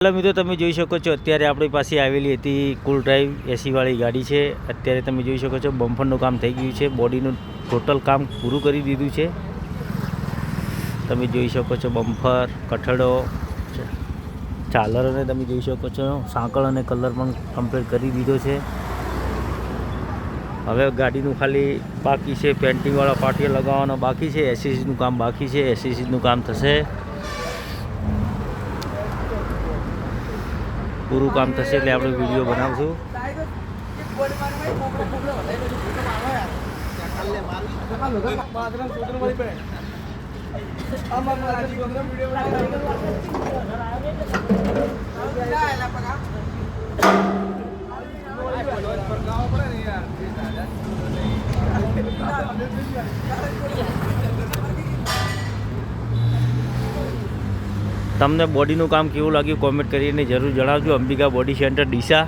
Hello मित्रों, તમે જોઈ શકો છો અત્યારે આપણી પાસે આવેલી હતી કુલ ડ્રાઈવ એસી વાળી ગાડી છે। અત્યારે તમે જોઈ શકો છો બમ્પરનું કામ થઈ ગયું છે, બોડીનું ટોટલ કામ પૂરું કરી દીધું છે। તમે જોઈ શકો છો બમ્પર, કઠડો, ચાલરને તમે જોઈ શકો છો, સાંકળ અને કલર પણ કમ્પ્લીટ કરી દીધો છે। હવે ગાડીનું ખાલી બાકી છે, પેન્ટિંગવાળા પાટિયા લગાવવાનો બાકી છે, એસએસસીનું કામ બાકી છે। એસએસસીનું કામ થશે, પૂરું કામ થશે એટલે આપણે વિડીયો બનાવશું। તમને બોડીનું કામ કેવું લાગ્યું કોમેન્ટ કરીને જરૂર જણાવજો। Ambika body centre Deesa.